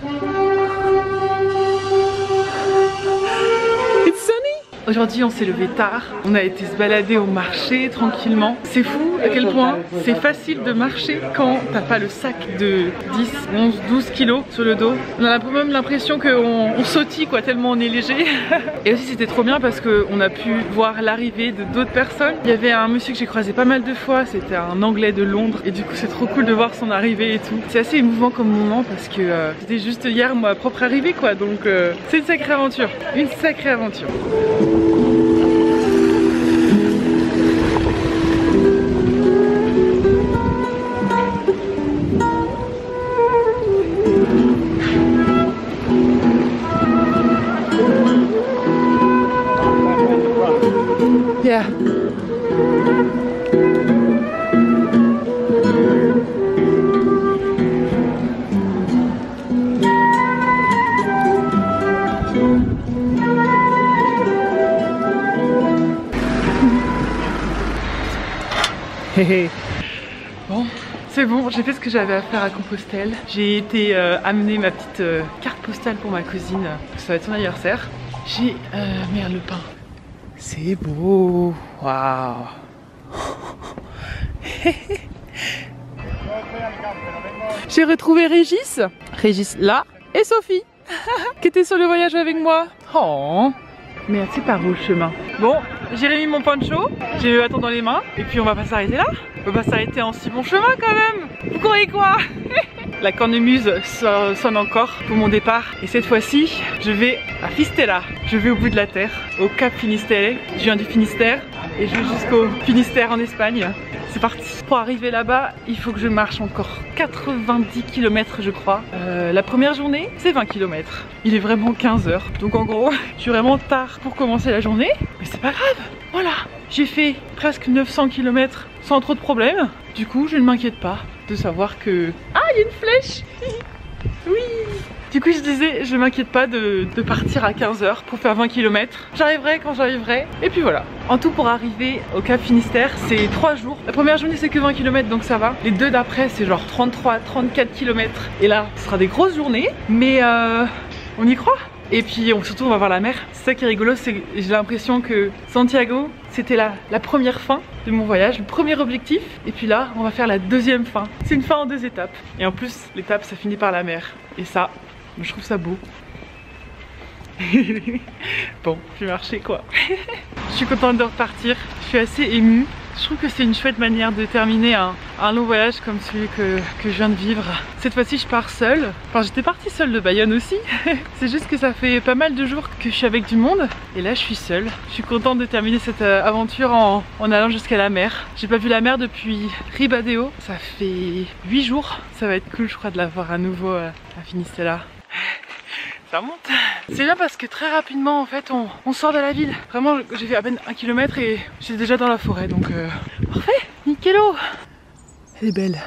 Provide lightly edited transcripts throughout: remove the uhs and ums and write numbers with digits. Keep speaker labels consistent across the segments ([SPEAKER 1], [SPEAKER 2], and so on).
[SPEAKER 1] It's sunny. Aujourd'hui on s'est levé tard, on a été se balader au marché tranquillement. C'est fou à quel point c'est facile de marcher quand t'as pas le sac de 10, 11, 12 kilos sur le dos. On a même l'impression qu'on sautille quoi, tellement on est léger. Et aussi c'était trop bien parce qu'on a pu voir l'arrivée de d'autres personnes. Il y avait un monsieur que j'ai croisé pas mal de fois, c'était un Anglais de Londres. Et du coup c'est trop cool de voir son arrivée et tout. C'est assez émouvant comme moment parce que c'était juste hier ma propre arrivée quoi. Donc c'est une sacrée aventure, une sacrée aventure. Yeah. Bon, c'est bon, j'ai fait ce que j'avais à faire à Compostelle. J'ai été amener ma petite carte postale pour ma cousine, ça va être son anniversaire. J'ai merde, le pain. C'est beau, waouh. J'ai retrouvé Régis là, et Sophie, qui étaient sur le voyage avec moi. Oh, merde, c'est par où le chemin? Bon, j'ai remis mon poncho, j'ai le bâton dans les mains, et puis on va pas s'arrêter là. On va pas s'arrêter en si bon chemin quand même. Vous croyez quoi? La cornemuse sonne encore pour mon départ. Et cette fois-ci, je vais à Fistella. Je vais au bout de la terre, au Cap Finisterre. Je viens du Finistère et je vais jusqu'au Finistère en Espagne. C'est parti. Pour arriver là-bas, il faut que je marche encore 90 km je crois. La première journée, c'est 20 km. Il est vraiment 15 h. Donc en gros, je suis vraiment tard pour commencer la journée. Mais c'est pas grave. Voilà. J'ai fait presque 900 km sans trop de problèmes. Du coup, je ne m'inquiète pas de savoir que... Ah, il y a une flèche. Oui. Du coup, je disais, je m'inquiète pas de partir à 15 h pour faire 20 km. J'arriverai quand j'arriverai. Et puis voilà. En tout, pour arriver au Cap Finistère, c'est 3 jours. La première journée, c'est que 20 km, donc ça va. Les deux d'après, c'est genre 33, 34 km. Et là, ce sera des grosses journées. Mais on y croit. Et puis surtout, on va voir la mer. C'est ça qui est rigolo, c'est que j'ai l'impression que Santiago, c'était la première fin de mon voyage, le premier objectif. Et puis là, on va faire la deuxième fin. C'est une fin en 2 étapes. Et en plus, l'étape, ça finit par la mer. Et ça, je trouve ça beau. Bon, je vais marcher quoi. Je suis contente de repartir. Je suis assez émue. Je trouve que c'est une chouette manière de terminer un long voyage comme celui que je viens de vivre. Cette fois-ci je pars seule. Enfin, j'étais partie seule de Bayonne aussi. C'est juste que ça fait pas mal de jours que je suis avec du monde. Et là je suis seule. Je suis contente de terminer cette aventure en allant jusqu'à la mer. J'ai pas vu la mer depuis Ribadeo. Ça fait 8 jours. Ça va être cool je crois de la voir à nouveau à Finistella. Ça monte. C'est bien parce que très rapidement en fait on sort de la ville. Vraiment j'ai fait à peine 1 km et j'étais déjà dans la forêt donc parfait, nickello. Elle est belle.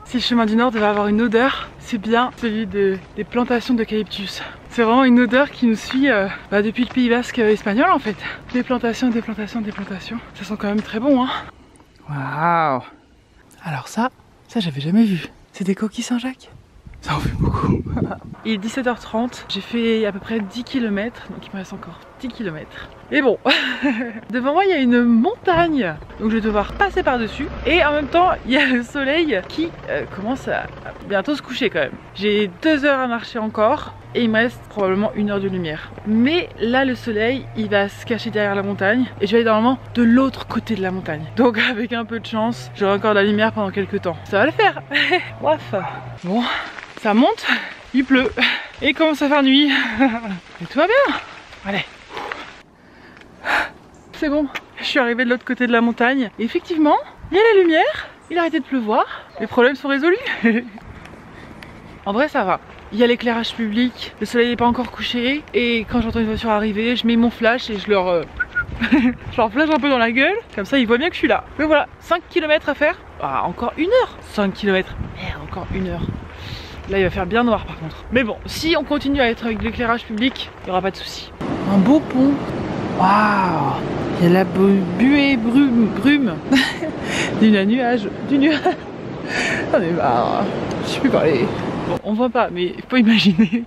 [SPEAKER 1] Si le chemin du Nord devait avoir une odeur, c'est bien celui des plantations d'eucalyptus. C'est vraiment une odeur qui nous suit depuis le Pays Basque espagnol en fait. Des plantations, des plantations, des plantations. Ça sent quand même très bon hein. Waouh. Alors ça j'avais jamais vu. C'est des coquilles Saint-Jacques. Ça en fait beaucoup. Il est 17 h 30, j'ai fait à peu près 10 km, donc il me reste encore 10 km. Et bon, devant moi il y a une montagne, donc je vais devoir passer par-dessus. Et en même temps, il y a le soleil qui commence à bientôt se coucher quand même. J'ai 2 heures à marcher encore et il me reste probablement 1 heure de lumière. Mais là le soleil, il va se cacher derrière la montagne et je vais aller normalement de l'autre côté de la montagne. Donc avec un peu de chance, j'aurai encore de la lumière pendant quelques temps. Ça va le faire. Bref. Bon. Ça monte, il pleut et il commence à faire nuit. Et tout va bien. Allez. C'est bon, je suis arrivée de l'autre côté de la montagne. Et effectivement, il y a la lumière, il a arrêté de pleuvoir. Les problèmes sont résolus. En vrai, ça va. Il y a l'éclairage public, le soleil n'est pas encore couché. Et quand j'entends une voiture arriver, je mets mon flash et je leur flash un peu dans la gueule. Comme ça, ils voient bien que je suis là. Mais voilà, 5 km à faire. Ah, encore 1 heure. 5 km. Merde, encore 1 heure. Là il va faire bien noir par contre. Mais bon, si on continue à être avec l'éclairage public, il n'y aura pas de souci. Un beau pont. Waouh. Il y a la buée brume du nuage. J'en ai marre. Je sais plus parler. Bon, on voit pas, mais il faut imaginer.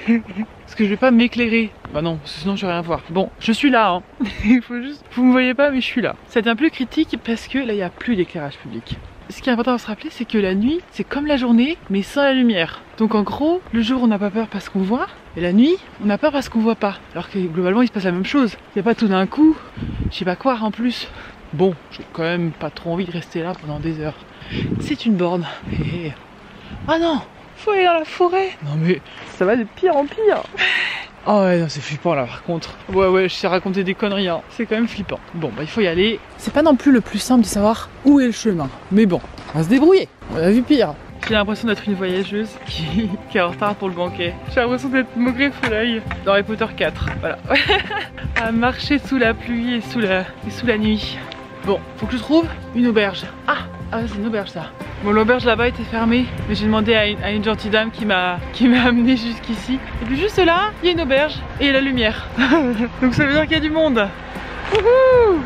[SPEAKER 1] Parce que je vais pas m'éclairer. Bah non, sinon je vais rien voir. Bon, je suis là, hein. Il faut juste... Vous me voyez pas, mais je suis là. Ça devient plus critique parce que là, il n'y a plus d'éclairage public. Ce qui est important à se rappeler, c'est que la nuit, c'est comme la journée, mais sans la lumière. Donc en gros, le jour, on n'a pas peur parce qu'on voit, et la nuit, on a peur parce qu'on voit pas. Alors que globalement, il se passe la même chose. Il n'y a pas tout d'un coup, je sais pas quoi en plus. Bon, j'ai quand même pas trop envie de rester là pendant des heures. C'est une borne. Et... Ah non, faut aller dans la forêt. Non mais, ça va de pire en pire. Oh ouais, non, c'est flippant là par contre. Ouais, je sais raconter des conneries, hein. C'est quand même flippant. Bon, bah il faut y aller. C'est pas non plus le plus simple de savoir où est le chemin. Mais bon, on va se débrouiller. On a vu pire. J'ai l'impression d'être une voyageuse qui est en retard pour le banquet. J'ai l'impression d'être Maugrey Foleuil dans Harry Potter 4. Voilà. À marcher sous la pluie et sous la nuit. Bon, faut que je trouve une auberge. Ah, c'est une auberge ça. Bon, l'auberge là-bas était fermée, mais j'ai demandé à une gentille dame qui m'a amené jusqu'ici. Et puis juste là, il y a une auberge et la lumière. Donc ça veut dire qu'il y a du monde. Wouhou.